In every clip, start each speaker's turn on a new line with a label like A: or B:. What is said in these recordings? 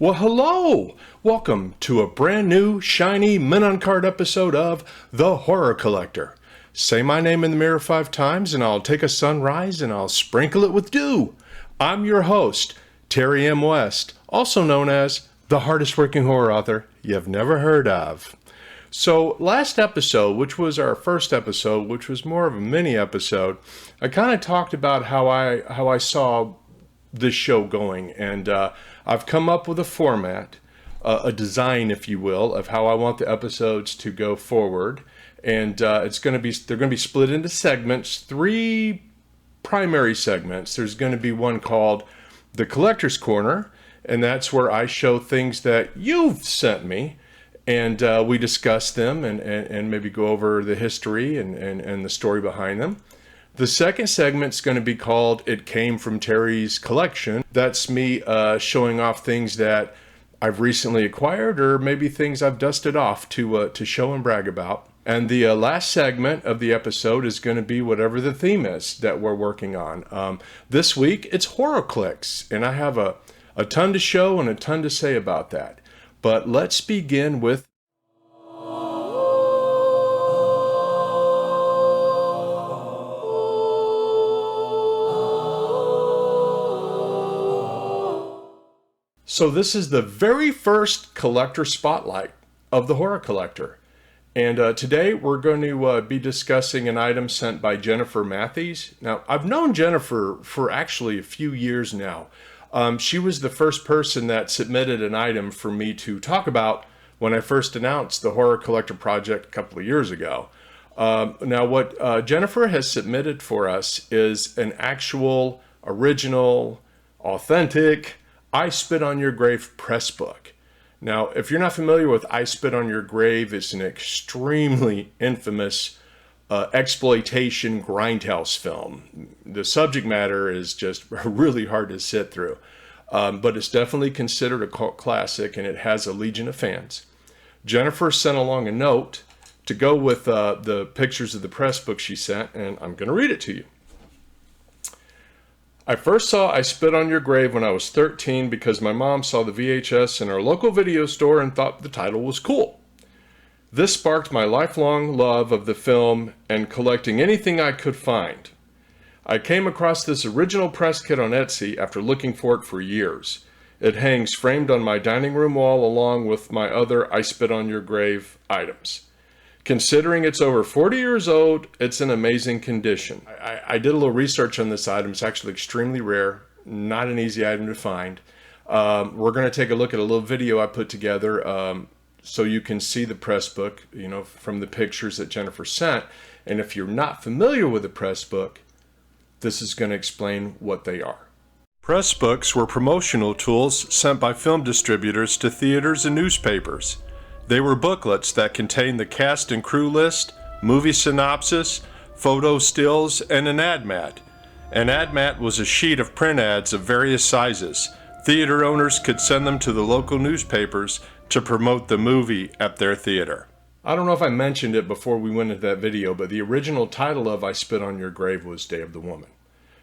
A: Well, hello! Welcome to a brand new, shiny, Men on Card episode of The Horror Collector. Say my name in the mirror 5 times and I'll take a sunrise and I'll sprinkle it with dew. I'm your host, Terry M. West, also known as the hardest working horror author you've never heard of. So last episode, which was our first episode, which was more of a mini episode, I kind of talked about how I saw this show going, and I've come up with a format, a design, if you will, of how I want the episodes to go forward. And they're going to be split into segments, 3 primary segments. There's going to be one called the Collector's Corner, and that's where I show things that you've sent me, and we discuss them and maybe go over the history and the story behind them. The second segment's going to be called It Came From Terry's Collection. That's me showing off things that I've recently acquired or maybe things I've dusted off to show and brag about. And the last segment of the episode is going to be whatever the theme is that we're working on. This week, it's Horrorclix, and I have a ton to show and a ton to say about that. But let's begin with So this is the very first collector spotlight of the Horror Collector. And today we're going to be discussing an item sent by Jennifer Matthews. Now, I've known Jennifer for actually a few years now. She was the first person that submitted an item for me to talk about when I first announced the Horror Collector project a couple of years ago. Now, what Jennifer has submitted for us is an actual, original, authentic I Spit on Your Grave press book. Now, if you're not familiar with I Spit on Your Grave, it's an extremely infamous exploitation grindhouse film. The subject matter is just really hard to sit through, but it's definitely considered a cult classic, and it has a legion of fans. Jennifer sent along a note to go with the pictures of the press book she sent, and I'm going to read it to you. I first saw I Spit on Your Grave when I was 13 because my mom saw the VHS in our local video store and thought the title was cool. This sparked my lifelong love of the film and collecting anything I could find. I came across this original press kit on Etsy after looking for it for years. It hangs framed on my dining room wall along with my other I Spit on Your Grave items. Considering it's over 40 years old, it's in amazing condition. I did a little research on this item. It's actually extremely rare, not an easy item to find. We're going to take a look at a little video I put together so you can see the press book, from the pictures that Jennifer sent. And if you're not familiar with the press book, this is going to explain what they are. Press books were promotional tools sent by film distributors to theaters and newspapers. They were booklets that contained the cast and crew list, movie synopsis, photo stills, and an ad mat. An ad mat was a sheet of print ads of various sizes. Theater owners could send them to the local newspapers to promote the movie at their theater. I don't know if I mentioned it before we went into that video, but the original title of I Spit on Your Grave was Day of the Woman.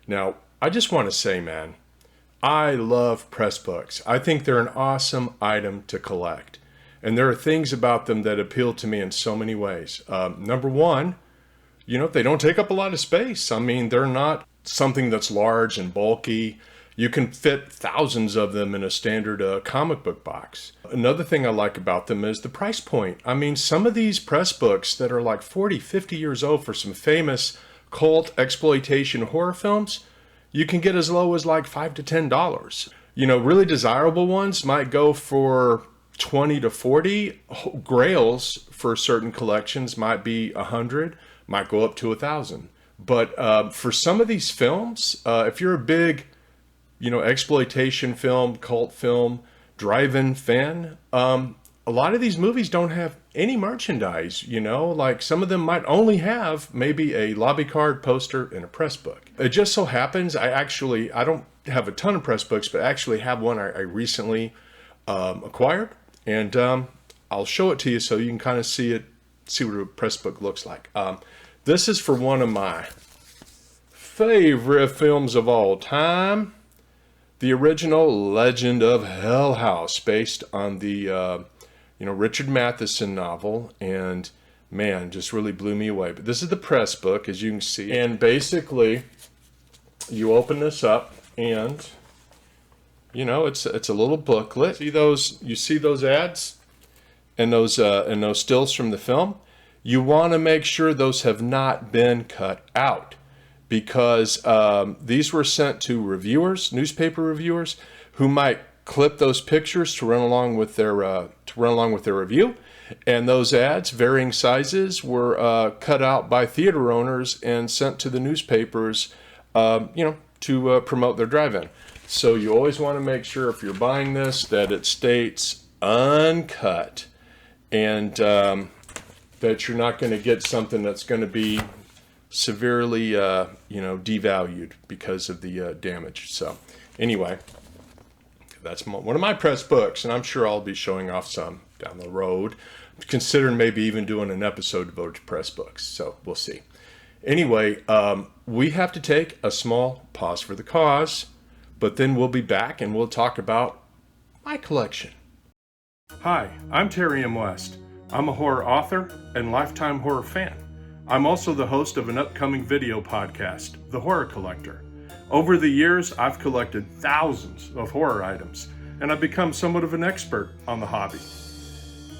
A: Now, I just want to say, man, I love press books. I think they're an awesome item to collect. And there are things about them that appeal to me in so many ways. Number one, they don't take up a lot of space. I mean, they're not something that's large and bulky. You can fit thousands of them in a standard comic book box. Another thing I like about them is the price point. I mean, some of these press books that are like 40, 50 years old for some famous cult exploitation horror films, you can get as low as like $5 to $10. Really desirable ones might go for 20 to 40. Grails for certain collections might be 100, might go up to 1,000. But for some of these films, if you're a big, exploitation film, cult film, drive-in fan, a lot of these movies don't have any merchandise, like some of them might only have maybe a lobby card, poster, and a press book. It just so happens I don't have a ton of press books, but I actually have one I recently acquired. And I'll show it to you so you can kind of see what a press book looks like. This is for one of my favorite films of all time. the original Legend of Hell House, based on the Richard Matheson novel, and man, just really blew me away. But this is the press book, as you can see, and basically you open this up, and it's a little booklet. You see those ads and those stills from the film? You want to make sure those have not been cut out, because these were sent to reviewers, newspaper reviewers, who might clip those pictures to run along with their review, and those ads, varying sizes, were cut out by theater owners and sent to the newspapers, to promote their drive-in. So you always want to make sure, if you're buying this, that it states uncut, and that you're not going to get something that's going to be severely, devalued because of the damage. So anyway, that's one of my press books, and I'm sure I'll be showing off some down the road, considering maybe even doing an episode devoted to press books. So we'll see. Anyway, we have to take a small pause for the cause, but then we'll be back and we'll talk about my collection. Hi, I'm Terry M. West. I'm a horror author and lifetime horror fan. I'm also the host of an upcoming video podcast, The Horror Collector. Over the years, I've collected thousands of horror items, and I've become somewhat of an expert on the hobby.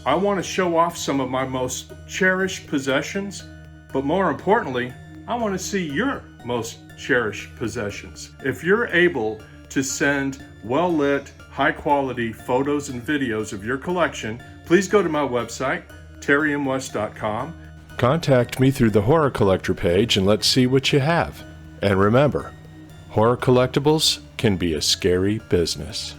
A: I want to show off some of my most cherished possessions, but more importantly, I want to see your most cherished possessions. If you're able to send well-lit, high-quality photos and videos of your collection, please go to my website, terrymwest.com. Contact me through the Horror Collector page and let's see what you have. And remember, horror collectibles can be a scary business.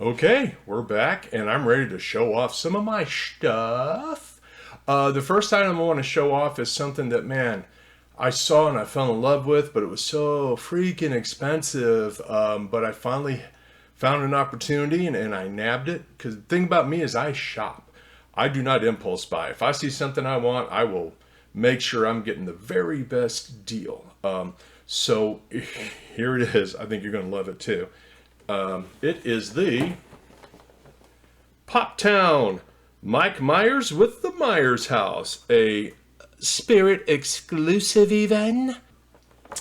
A: Okay, we're back, and I'm ready to show off some of my stuff. The first item I want to show off is something that, man, I saw and I fell in love with, but it was so freaking expensive. But I finally found an opportunity, and I nabbed it. Because the thing about me is I shop. I do not impulse buy. If I see something I want, I will make sure I'm getting the very best deal. So here it is. I think you're going to love it too. It is the Pop Town Mike Myers with the Myers House, a Spirit exclusive even.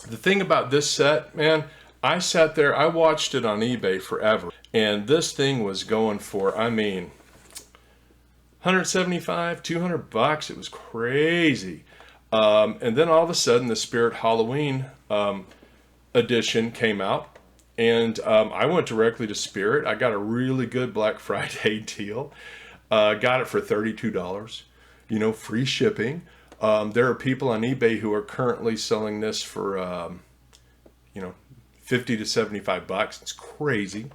A: The thing about this set, man, I sat there, I watched it on eBay forever, and this thing was going for, 175, 200 bucks. It was crazy. And then all of a sudden the Spirit Halloween edition came out. And I went directly to Spirit. I got a really good Black Friday deal. Got it for $32. Free shipping. There are people on eBay who are currently selling this for, 50 to 75 bucks. It's crazy.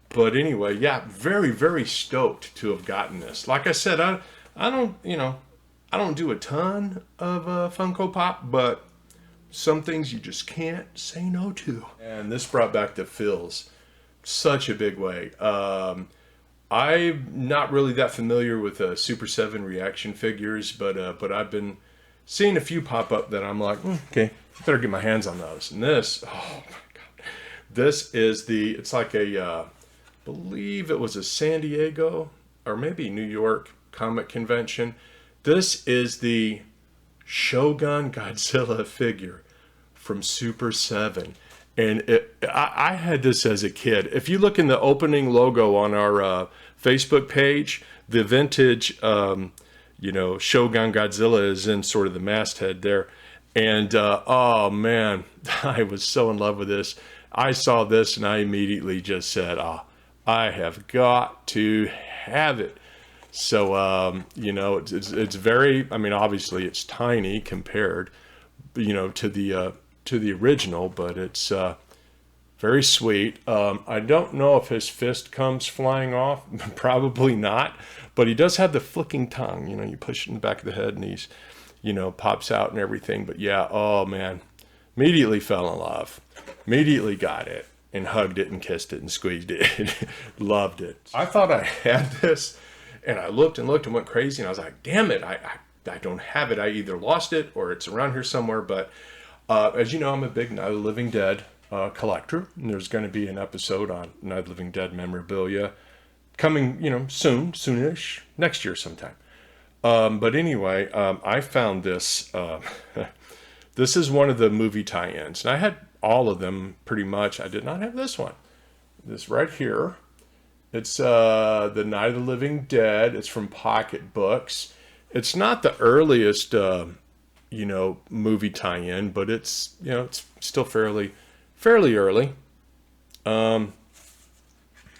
A: But anyway, yeah, very, very stoked to have gotten this. Like I said, I don't do a ton of Funko Pop, but some things you just can't say no to. And this brought back the feels such a big way. I'm not really that familiar with Super 7 reaction figures, but I've been seeing a few pop up that I'm like, okay, I better get my hands on those. And this, oh my God. This is it's like a, believe it was a San Diego or maybe New York comic convention. This is the Shogun Godzilla figure from Super 7, and I had this as a kid. If you look in the opening logo on our Facebook page, the vintage Shogun Godzilla is in sort of the masthead there, and oh man, I was so in love with this. I saw this and I immediately just said, I have got to have it. So, it's very, obviously it's tiny compared, to the original, but it's very sweet. I don't know if his fist comes flying off, probably not, but he does have the flicking tongue. You push it in the back of the head and he's, pops out and everything. But yeah, oh man, immediately fell in love, immediately got it and hugged it and kissed it and squeezed it. Loved it. I thought I had this And I looked and looked and went crazy, and I was like, damn it, I don't have it. I either lost it or it's around here somewhere. But as you know, I'm a big Night of the Living Dead collector, and there's going to be an episode on Night of the Living Dead memorabilia coming, soonish, next year sometime. But anyway, I found this. This is one of the movie tie-ins, and I had all of them pretty much. I did not have this one. This right here. It's the Night of the Living Dead. It's from Pocket Books. It's not the earliest, movie tie-in, but it's still fairly early.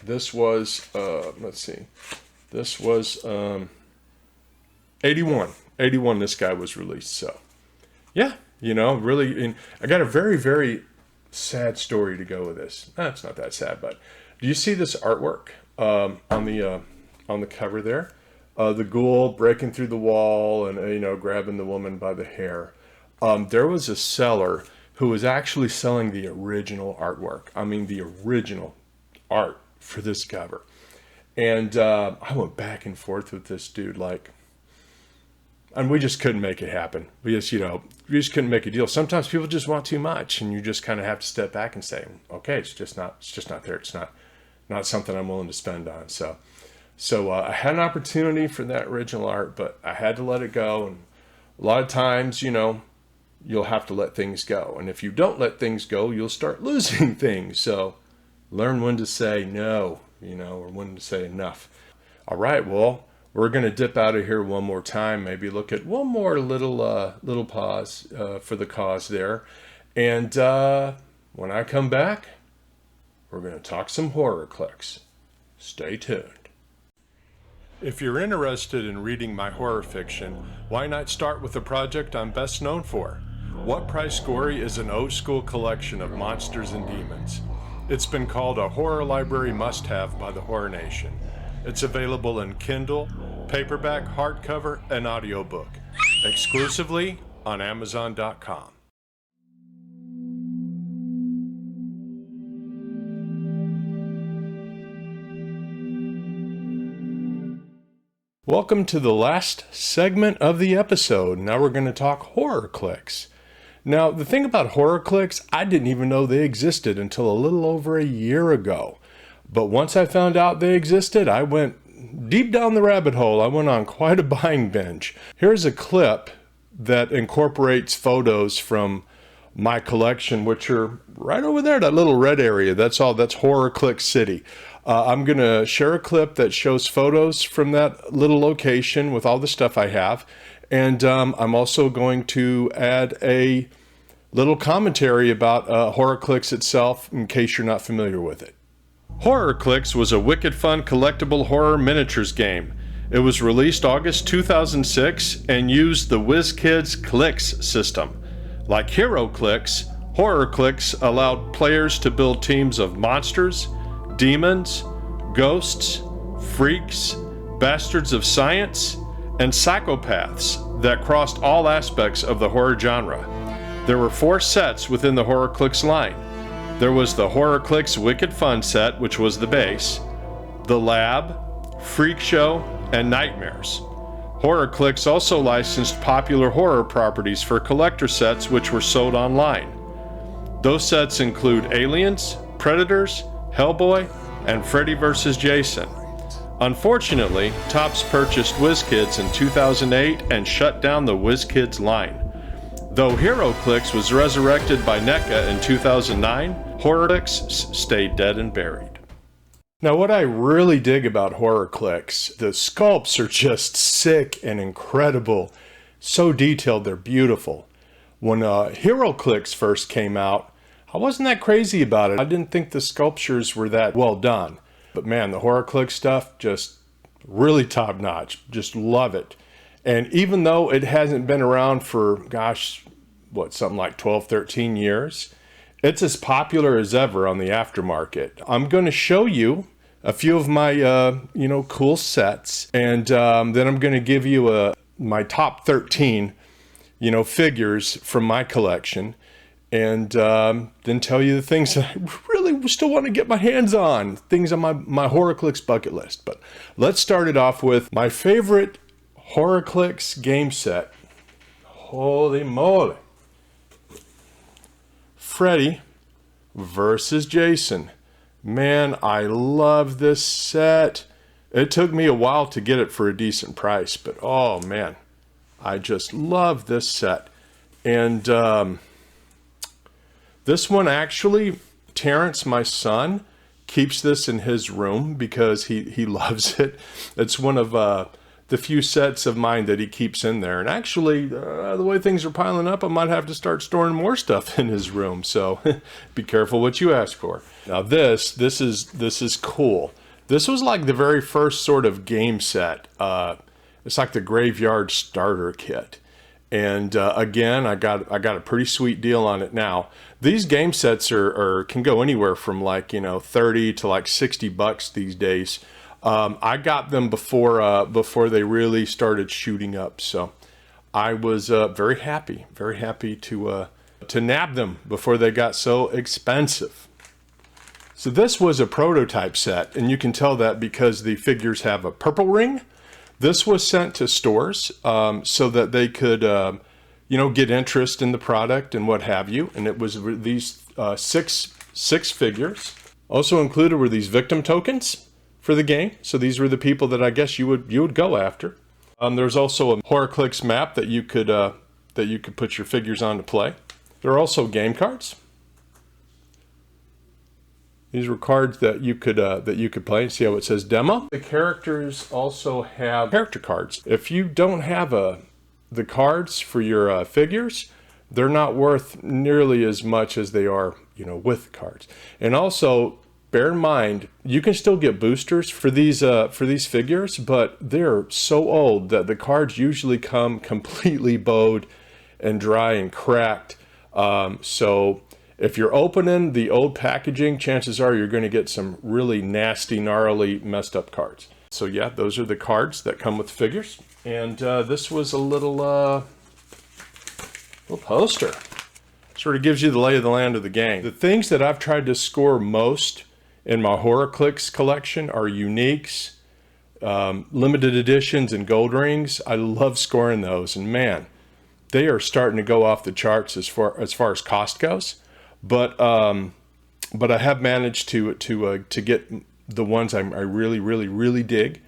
A: This was, let's see. This was 81. 81 this guy was released. So, yeah, really, and I got a very, very sad story to go with this. It's not that sad, but do you see this artwork on the cover there? The ghoul breaking through the wall and, grabbing the woman by the hair. There was a seller who was actually selling the original artwork. I mean, the original art for this cover. And I went back and forth with this dude, and we just couldn't make it happen. We just couldn't make a deal. Sometimes people just want too much, and you just kind of have to step back and say, okay, it's just not there. It's not something I'm willing to spend on. So I had an opportunity for that original art, but I had to let it go. And a lot of times, you'll have to let things go. And if you don't let things go, you'll start losing things. So learn when to say no, or when to say enough. All right, well, we're going to dip out of here one more time, maybe look at one more little pause for the cause there. And when I come back, we're going to talk some Horrorclix. Stay tuned. If you're interested in reading my horror fiction, why not start with the project I'm best known for? What Price Gory is an old school collection of monsters and demons. It's been called a horror library must-have by the Horror Nation. It's available in Kindle, paperback, hardcover, and audiobook, exclusively on Amazon.com. Welcome to the last segment of the episode. Now we're going to talk Horrorclix. Now, the thing about Horrorclix, I didn't even know they existed until a little over a year ago. But once I found out they existed, I went deep down the rabbit hole. I went on quite a buying binge. Here's a clip that incorporates photos from my collection, which are right over there, that little red area. That's Horrorclix City. I'm going to share a clip that shows photos from that little location with all the stuff I have. And I'm also going to add a little commentary about Horrorclix itself in case you're not familiar with it. Horrorclix was a wicked fun collectible horror miniatures game. It was released August 2006 and used the WizKids Clix system. Like HeroClix, Horrorclix allowed players to build teams of monsters, demons, ghosts, freaks, bastards of science, and psychopaths that crossed all aspects of the horror genre. There were 4 sets within the Horrorclix line. There was the Horrorclix Wicked Fun set, which was the base, the Lab, Freak Show, and Nightmares. Horrorclix also licensed popular horror properties for collector sets which were sold online. Those sets include Aliens, Predators, Hellboy, and Freddy vs. Jason. Unfortunately, Topps purchased WizKids in 2008 and shut down the WizKids line. Though HeroClix was resurrected by NECA in 2009, Horrorclix stayed dead and buried. Now, what I really dig about Horrorclix, the sculpts are just sick and incredible. So detailed, they're beautiful. When HeroClix first came out, I wasn't that crazy about it. I didn't think the sculptures were that well done. But man, the Horrorclix stuff, just really top notch. Just love it. And even though it hasn't been around for, something like 12, 13 years, it's as popular as ever on the aftermarket. I'm going to show you a few of my, cool sets. And then I'm going to give you my top 13, figures from my collection. and then tell you the things that I really still want to get my hands on, things on my Horrorclix bucket list. But let's start it off with my favorite Horrorclix game set. Holy moly. Freddy versus Jason. Man, I love this set. It took me a while to get it for a decent price, but oh man, I just love this set. And this one actually, Terrence, my son, keeps this in his room because he loves it. It's one of the few sets of mine that he keeps in there. And actually, the way things are piling up, I might have to start storing more stuff in his room. So be careful what you ask for. Now this is cool. This was like the very first sort of game set. It's like the Graveyard Starter Kit. And again, I got a pretty sweet deal on it now. These game sets can go anywhere from like, 30 to like $60 these days. I got them before they really started shooting up. So I was very happy to nab them before they got so expensive. So this was a prototype set, and you can tell that because the figures have a purple ring. This was sent to stores so that they could, get interest in the product and what have you. And it was these six figures. Also included were these victim tokens for the game. So these were the people that I guess you would go after. There's also a Horrorclix map that you could put your figures on to play. There are also game cards. These were cards that you could play. See how it says demo? The characters also have character cards. If you don't have the cards for your figures, they're not worth nearly as much as they are, with cards. And also, bear in mind, you can still get boosters for these figures, but they're so old that the cards usually come completely bowed and dry and cracked. So if you're opening the old packaging, chances are you're going to get some really nasty, gnarly, messed up cards. So yeah, those are the cards that come with figures. And this was a little poster. Sort of gives you the lay of the land of the gang. The things that I've tried to score most in my Horrorclix collection are uniques, limited editions, and gold rings. I love scoring those, and man, they are starting to go off the charts as far as cost goes. But I have managed to get the ones I really dig,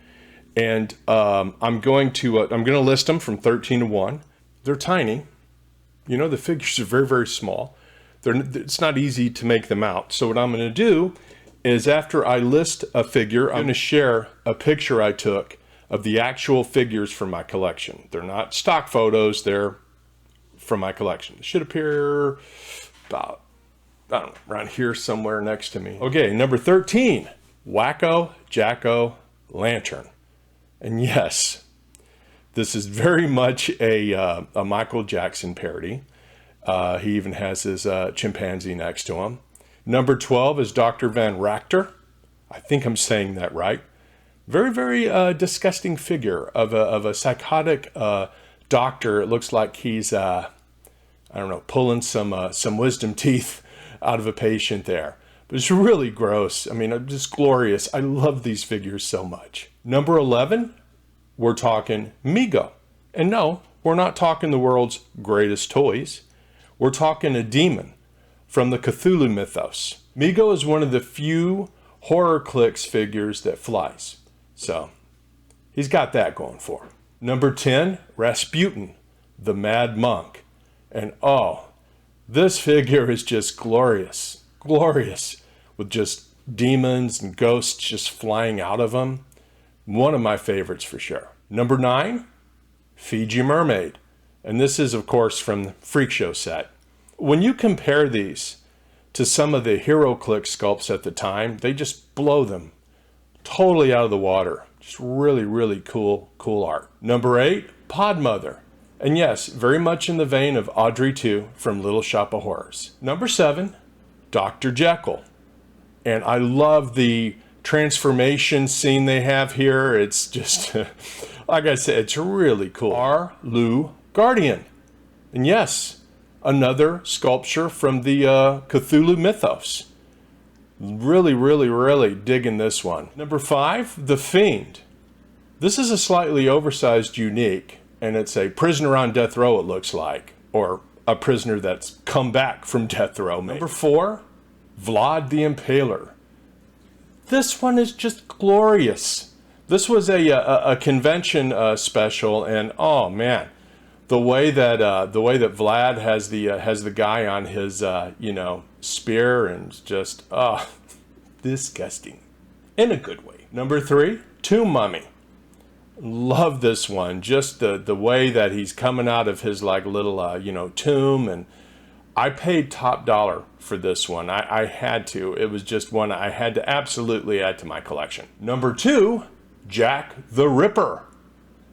A: and I'm going to list them from 13 to 1. They're tiny, the figures are very small. It's not easy to make them out. So what I'm going to do is after I list a figure, I'm going to share a picture I took of the actual figures from my collection. They're not stock photos; they're from my collection. It should appear about, I don't know, around here somewhere next to me. Okay, number 13, Wacko Jacko Lantern. And yes, this is very much a Michael Jackson parody. He even has his chimpanzee next to him. Number 12 is Dr. Van Ractor. I think I'm saying that right. Very disgusting figure of a psychotic doctor. It looks like he's, pulling some wisdom teeth out of a patient there. But it's really gross. I mean, just glorious. I love these figures so much. Number 11, we're talking Mego. And no, we're not talking the world's greatest toys. We're talking a demon from the Cthulhu mythos. Mego is one of the few Horrorclix figures that flies. So, he's got that going for him. Number 10, Rasputin, the Mad Monk. And oh, this figure is just glorious, with just demons and ghosts just flying out of him. One of my favorites for sure. Number 9, Fiji Mermaid. And this is, of course, from the Freak Show set. When you compare these to some of the Horrorclix sculpts at the time, they just blow them totally out of the water. Just really cool art. Number 8, Podmother. And yes, very much in the vein of Audrey 2 from Little Shop of Horrors. Number 7, Dr. Jekyll. And I love the transformation scene they have here. It's just, like I said, it's really cool. R. Lou Guardian. And yes, another sculpture from the Cthulhu mythos. Really, really, really digging this one. Number 5, The Fiend. This is a slightly oversized unique, and it's a prisoner on death row, it looks like, or a prisoner that's come back from death row, maybe. Number 4, Vlad the Impaler. This one is just glorious. This was a convention special, and oh man, the way that Vlad has the guy on his spear, and just disgusting in a good way. Number 3, Tomb Mummy. Love this one. Just the way that he's coming out of his like little tomb, and I paid top dollar for this one. I had to. It was just one I had to absolutely add to my collection. Number 2, Jack the Ripper.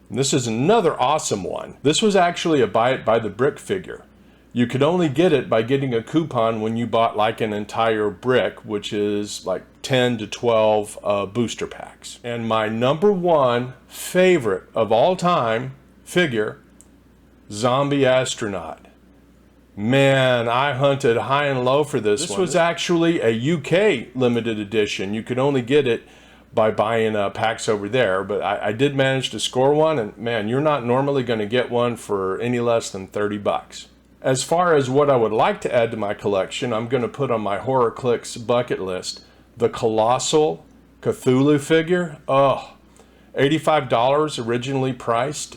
A: And this is another awesome one. This was actually a buy it by the brick figure. You could only get it by getting a coupon when you bought like an entire brick, which is like 10 to 12 booster packs. And my number 1 favorite of all time figure, Zombie Astronaut. Man, I hunted high and low for this one. This was actually a UK limited edition. You could only get it by buying packs over there, but I did manage to score one, and man, you're not normally going to get one for any less than 30 bucks. As far as what I would like to add to my collection, I'm going to put on my Horrorclix bucket list the Colossal Cthulhu figure. Oh, $85 originally priced.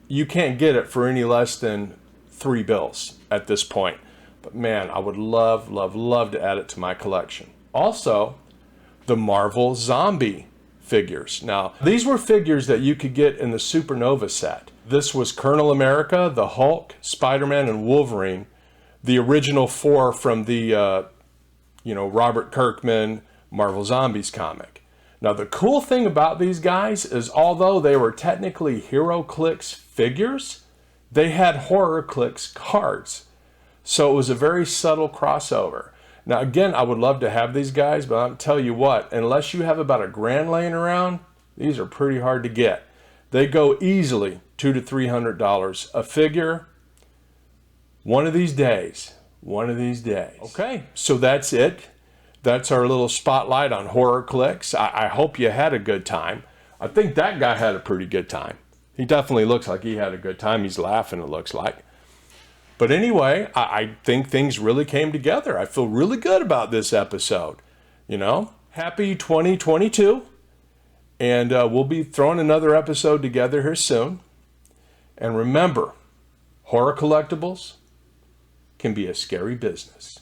A: You can't get it for any less than $3 at this point. But man, I would love, love, love to add it to my collection. Also, the Marvel Zombie figures. Now, these were figures that you could get in the Supernova set. This was Colonel America, the Hulk, Spider-Man, and Wolverine, the original 4 from the, Robert Kirkman Marvel Zombies comic. Now, the cool thing about these guys is although they were technically HeroClix figures, they had Horrorclix cards. So it was a very subtle crossover. Now, again, I would love to have these guys, but I'll tell you what, unless you have about $1,000 laying around, these are pretty hard to get. They go easily $200 to $300 a figure. One of these days. Okay, so that's it. That's our little spotlight on Horrorclix. I hope you had a good time. I think that guy had a pretty good time. He definitely looks like he had a good time. He's laughing, it looks like. But anyway, I think things really came together. I feel really good about this episode. Happy 2022. And we'll be throwing another episode together here soon. And remember, horror collectibles can be a scary business.